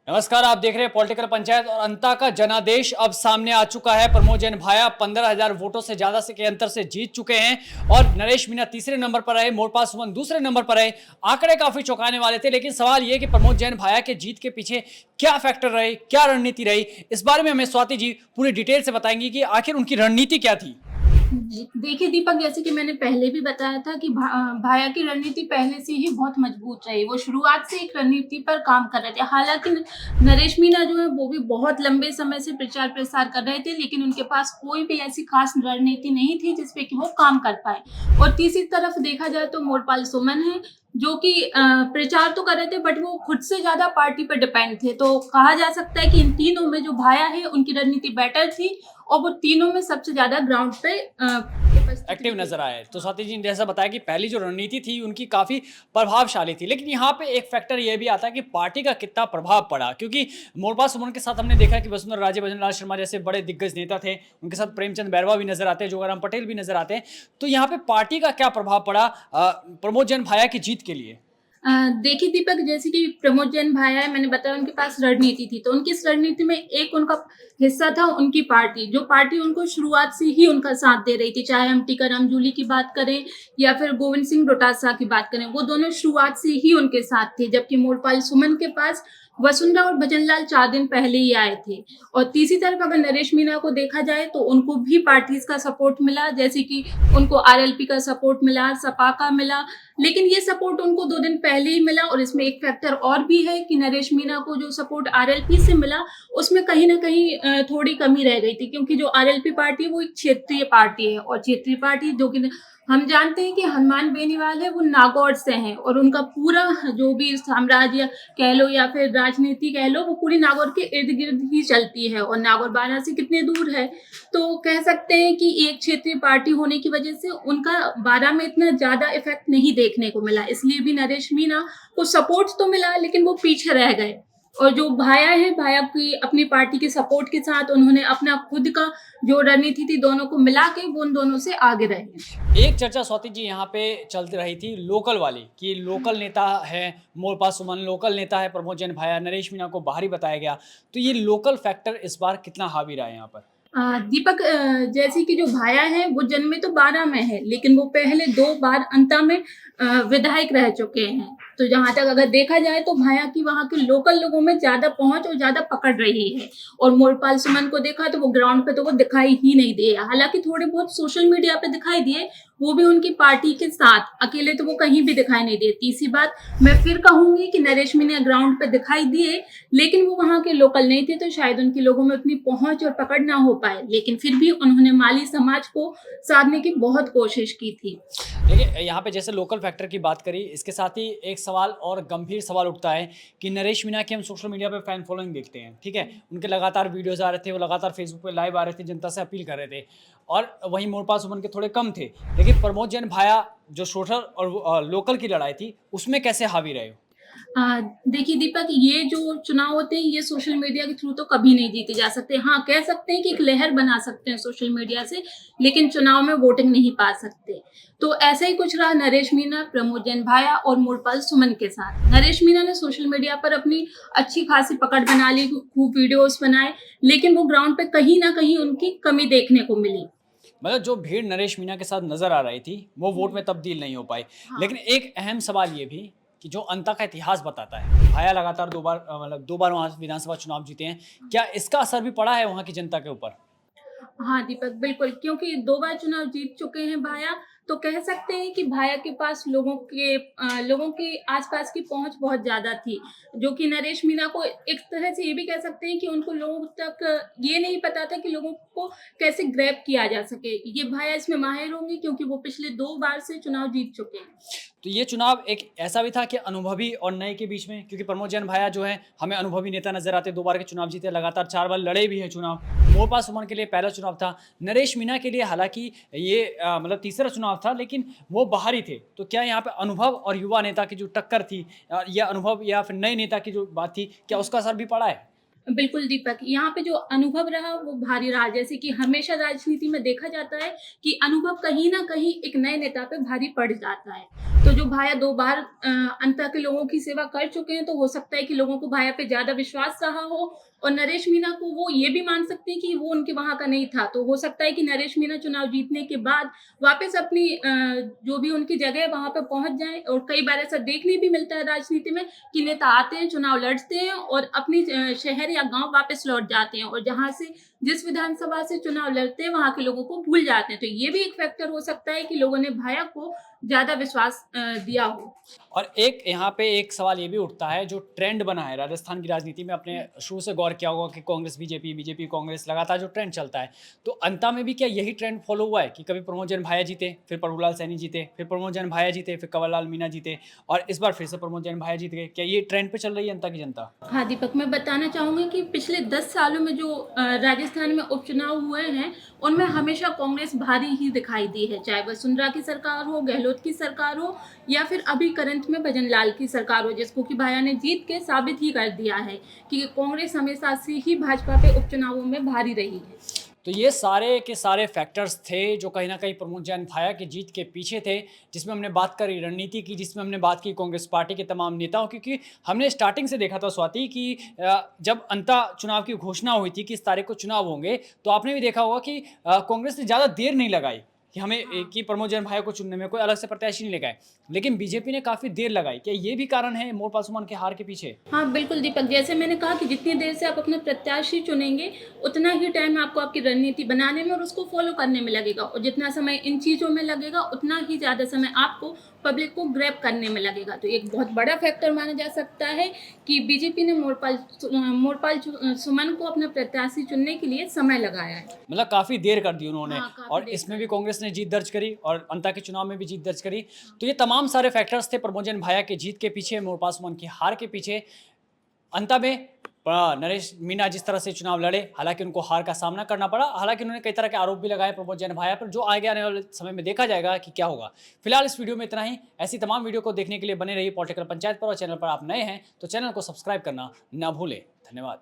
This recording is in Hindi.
नमस्कार, आप देख रहे हैं पॉलिटिकल पंचायत और अंता का जनादेश अब सामने आ चुका है। प्रमोद जैन भाया 15,000 वोटों से ज्यादा से के अंतर से जीत चुके हैं और नरेश मीणा तीसरे नंबर पर रहे, मोरपाल सुमन दूसरे नंबर पर रहे। आंकड़े काफी चौंकाने वाले थे, लेकिन सवाल यह कि प्रमोद जैन भाया के जीत के पीछे क्या फैक्टर रहे, क्या रणनीति रही, इस बारे में हमें स्वाति जी पूरी डिटेल से बताएंगी कि आखिर उनकी रणनीति क्या थी। देखिए दीपक, जैसे कि मैंने पहले भी बताया था कि भाया की रणनीति पहले से ही बहुत मजबूत रही। वो शुरुआत से एक रणनीति पर काम कर रहे थे। हालांकि नरेश मीणा जो है वो भी बहुत लंबे समय से प्रचार प्रसार कर रहे थे, लेकिन उनके पास कोई भी ऐसी खास रणनीति नहीं थी जिसपे कि वो काम कर पाए। और तीसरी तरफ देखा जाए तो मोरपाल सुमन है, जो कि प्रचार तो कर रहे थे बट वो खुद से ज्यादा पार्टी पर डिपेंड थे। तो कहा जा सकता है कि इन तीनों में जो भाया है उनकी रणनीति बेटर थी और वो तीनों में सबसे ज्यादा ग्राउंड पे एक्टिव नजर आए। तो स्वाति जी ने जैसा बताया कि पहली जो रणनीति थी उनकी काफी प्रभावशाली थी, लेकिन यहाँ पे एक फैक्टर यह भी आता है कि पार्टी का कितना प्रभाव पड़ा, क्योंकि मोरपाल सुमन के साथ हमने देखा कि वसुंधरा राजे, भजन लाल शर्मा जैसे बड़े दिग्गज नेता थे, उनके साथ प्रेमचंद बैरवा भी नजर आते हैं, जोगाराम पटेल भी नजर आते हैं। तो यहाँ पे पार्टी का क्या प्रभाव पड़ा प्रमोद जैन भाया की जीत के लिए। देखिए दीपक, जैसे कि प्रमोद जैन भाई है, मैंने बताया उनके पास रणनीति थी। तो उनकी इस रणनीति में एक उनका हिस्सा था उनकी पार्टी, जो पार्टी उनको शुरुआत से ही उनका साथ दे रही थी। चाहे हम टीकाराम जूली की बात करें या फिर गोविंद सिंह डोटासरा की बात करें, वो दोनों शुरुआत से ही उनके साथ थे। जबकि मोरपाल सुमन के पास वसुंधरा और भजनलाल 4 दिन पहले ही आए थे। और तीसरी तरफ अगर नरेश मीणा को देखा जाए तो उनको भी पार्टीज का सपोर्ट मिला, जैसे कि उनको आरएलपी का सपोर्ट मिला, सपा का मिला। लेकिन ये सपोर्ट उनको 2 दिन पहले ही मिला। और इसमें एक फैक्टर और भी है कि नरेश मीणा को जो सपोर्ट आरएलपी से मिला उसमें कहीं ना कहीं थोड़ी कमी रह गई थी, क्योंकि जो आरएलपी पार्टी है वो एक क्षेत्रीय पार्टी है। और क्षेत्रीय पार्टी जो कि हम जानते हैं कि हनुमान बेनीवाल है, वो नागौर से हैं और उनका पूरा जो भी साम्राज्य कह लो या फिर राजनीति कह लो, वो पूरी नागौर के इर्द गिर्द ही चलती है। और नागौर वाराणसी कितने दूर है, तो कह सकते हैं कि एक क्षेत्रीय पार्टी होने की वजह से उनका बारह में इतना ज्यादा इफेक्ट नहीं देखने को मिला। इसलिए भी नरेश मीणा को सपोर्ट तो मिला, लेकिन वो पीछे रह गए। और जो भाया है, भाया की अपनी पार्टी के सपोर्ट के साथ उन्होंने अपना खुद का जो रणनीति थी दोनों को मिला के वो उन दोनों से आगे रहे। एक चर्चा स्वाति जी यहाँ पे चलती रही थी लोकल वाली, कि लोकल नेता है मोरपाल सुमन, लोकल नेता है प्रमोद जैन भाया, नरेश मीणा को बाहरी बताया गया। तो ये लोकल फैक्टर इस बार कितना हावी रहा है यहाँ पर। दीपक, जैसे कि जो भाया है वो जन्मे तो 12 में है, लेकिन वो पहले 2 बार अंता में विधायक रह चुके हैं। तो जहां तक अगर देखा जाए तो भाया की वहां के लोकल लोगों में ज्यादा पहुंच और ज्यादा पकड़ रही है। और मोरपाल सुमन को देखा तो वो ग्राउंड पे तो वो दिखाई ही नहीं दिए। हालांकि थोड़े बहुत सोशल मीडिया पे दिखाई दिए, वो भी उनकी पार्टी के साथ, अकेले तो वो कहीं भी दिखाई नहीं दिए। तीसरी बात मैं फिर कहूंगी कि नरेश मीणा ग्राउंड पे दिखाई दिए, लेकिन वो वहां के लोकल नहीं थे, तो शायद उनके लोगों में उतनी पहुंच और पकड़ ना हो पाए। लेकिन फिर भी उन्होंने माली समाज को साधने की बहुत कोशिश की थी। देखिए यहाँ पे जैसे लोकल फैक्टर की बात करी, इसके साथ ही एक सवाल और गंभीर सवाल उठता है कि नरेश मीणा की हम सोशल मीडिया पे फैन फॉलोइंग देखते हैं, ठीक है, उनके लगातार वीडियोस आ रहे थे, वो लगातार फेसबुक पे लाइव आ रहे थे, जनता से अपील कर रहे थे। और वहीं मोरपाल सुमन के थोड़े कम थे, लेकिन प्रमोद जैन भाया जो सोशल और लोकल की लड़ाई थी उसमें कैसे हावी रहे। देखिए दीपक, ये जो चुनाव होते हैं ये सोशल मीडिया के थ्रू तो कभी नहीं जीते जा सकते। हाँ, कह सकते हैं कि एक लहर बना सकते हैं सोशल मीडिया से, लेकिन चुनाव में वोटिंग नहीं पा सकते। तो ऐसा ही कुछ रहा नरेश मीणा, प्रमोद जैन भाया और मोरपाल सुमन के साथ। नरेश मीणा ने सोशल मीडिया पर अपनी अच्छी खासी पकड़ बना ली, खूब वीडियोस बनाए, लेकिन वो ग्राउंड पे कहीं ना कहीं उनकी कमी देखने को मिली। मतलब जो भीड़ नरेश मीणा के साथ नजर आ रही थी वो वोट में तब्दील नहीं हो पाई। हाँ। लेकिन एक अहम सवाल ये भी कि जो अंता का इतिहास बताता है, भाया लगातार 2 बार मतलब 2 बार वहां विधानसभा चुनाव जीते हैं, क्या इसका असर भी पड़ा है वहां की जनता के ऊपर। हाँ दीपक, बिल्कुल, क्योंकि 2 बार चुनाव जीत चुके हैं भाया, तो कह सकते हैं कि भाया के पास लोगों के आसपास की पहुंच बहुत ज्यादा थी, जो कि नरेश मीणा को एक तरह से ये भी कह सकते हैं कि उनको लोगों तक ये नहीं पता था कि लोगों को कैसे ग्रैब किया जा सके। ये भाया इसमें माहिर होंगे, क्योंकि वो पिछले 2 बार से चुनाव जीत चुके हैं। तो ये चुनाव एक ऐसा भी था कि अनुभवी और नए के बीच में, क्योंकि प्रमोद जैन भाया जो है हमें अनुभवी नेता नजर आते, 2 बार के चुनाव जीते, लगातार 4 बार लड़े भी हैं चुनाव। मोरपाल सुमन के लिए पहला चुनाव था, नरेश मीणा के लिए हालांकि ये मतलब तीसरा चुनाव था, लेकिन वो बाहरी थे। तो क्या यहाँ पे अनुभव और युवा नेता की जो टक्कर थी, या अनुभव या फिर नए नेता की जो बात थी, क्या उसका असर भी पड़ा है। बिल्कुल दीपक, यहाँ पे जो अनुभव रहा वो भारी रहा। जैसे कि हमेशा राजनीति में देखा जाता है कि अनुभव कहीं ना कहीं एक नए नेता पे भारी पड़ जाता है। तो जो भाया 2 बार अंता के लोगों की सेवा कर चुके हैं, तो हो सकता है कि लोगों को भाया पे ज़्यादा विश्वास रहा हो और नरेश मीणा को वो ये भी मान सकते हैं कि वो उनके वहाँ का नहीं था। तो हो सकता है कि नरेश मीणा चुनाव जीतने के बाद वापस अपनी जो भी उनकी जगह है वहाँ पे पहुँच जाएँ। और कई बार ऐसा देखने भी मिलता है राजनीति में कि नेता आते हैं, चुनाव लड़ते हैं और अपनी शहर या गाँव वापस लौट जाते हैं और जहाँ से जिस विधानसभा से चुनाव लड़ते हैं, वहाँ के लोगों को भूल जाते हैं। तो ये भी एक फैक्टर हो सकता है कि लोगों ने भाया को ज़्यादा विश्वास दिया हो। और एक यहाँ पे एक सवाल ये भी उठता है, जो ट्रेंड बना है राजस्थान की राजनीति में, आपने शुरू से गौर किया होगा कि कांग्रेस बीजेपी, बीजेपी कांग्रेस, लगातार जो ट्रेंड चलता है, तो अंता में भी क्या यही ट्रेंड फॉलो हुआ है कि कभी प्रमोद जैन भाया जीते, फिर प्रभुलाल सैनी जीते, फिर प्रमोद जैन भाया जीते, फिर कंवरलाल मीणा जीते और इस बार फिर से प्रमोद जैन भाया जीत गए? क्या ये ट्रेंड पे चल रही है अंता की जनता? हाँ, दीपक, मैं बताना चाहूँगी कि पिछले 10 सालों में जो राजस्थान में उपचुनाव हुए हैं, उनमें हमेशा कांग्रेस भारी ही दिखाई दी है, चाहे वसुंधरा की सरकार हो, गहलोत की सरकार हो या फिर अभी करंट में भजन लाल की सरकार हो, जिसको कि भाया ने जीत के साबित ही कर दिया है कि कांग्रेस हमेशा से ही भाजपा पे उपचुनावों में भारी रही है। तो ये सारे के सारे फैक्टर्स थे जो कहीं ना कहीं प्रमोद जैन भाया की जीत के पीछे थे, जिसमें हमने बात करी रणनीति की, जिसमें हमने बात की कांग्रेस पार्टी के तमाम नेताओं की, क्योंकि हमने स्टार्टिंग से देखा था स्वाति कि जब अंता चुनाव की घोषणा हुई थी कि इस तारीख को चुनाव होंगे, तो आपने भी देखा होगा कि कांग्रेस ने ज़्यादा देर नहीं लगाई कि हमें कि प्रमोद जैन भाया को चुनने में, कोई अलग से प्रत्याशी नहीं लगाए, लेकिन बीजेपी ने काफ़ी देर लगाई। क्या ये भी कारण है मोर पासवान के हार के पीछे? हाँ, बिल्कुल दीपक, जैसे मैंने कहा कि जितनी देर से आप अपना प्रत्याशी चुनेंगे, उतना ही टाइम आपको आपकी रणनीति बनाने में और उसको फ़ॉलो करने में लगेगा और जितना समय इन चीज़ों में लगेगा, उतना ही ज़्यादा समय आपको पब्लिक को ग्रैब करने में लगेगा। तो एक बहुत बड़ा फैक्टर माना जा सकता है कि बीजेपी ने मोरपाल सुमन को अपना प्रत्याशी चुनने के लिए समय लगाया है। मतलब काफ़ी देर कर दी उन्होंने। हाँ, काफ़ी और देर इसमें कर भी कांग्रेस ने जीत दर्ज करी और अंता के चुनाव में भी जीत दर्ज करी। तो ये तमाम सारे फैक्टर्स थे प्रमोद जैन भाया के जीत के पीछे, मोर पासवान की हार के पीछे। अंता में नरेश मीणा जिस तरह से चुनाव लड़े, हालांकि उनको हार का सामना करना पड़ा, हालांकि उन्होंने कई तरह के आरोप भी लगाए प्रमोद जैन भाया पर, जो आगे आने वाले समय में देखा जाएगा कि क्या होगा। फिलहाल इस वीडियो में इतना ही। ऐसी तमाम वीडियो को देखने के लिए बने रहिए पॉलिटिकल पंचायत पर, और चैनल पर आप नए हैं तो चैनल को सब्सक्राइब करना ना भूलें। धन्यवाद।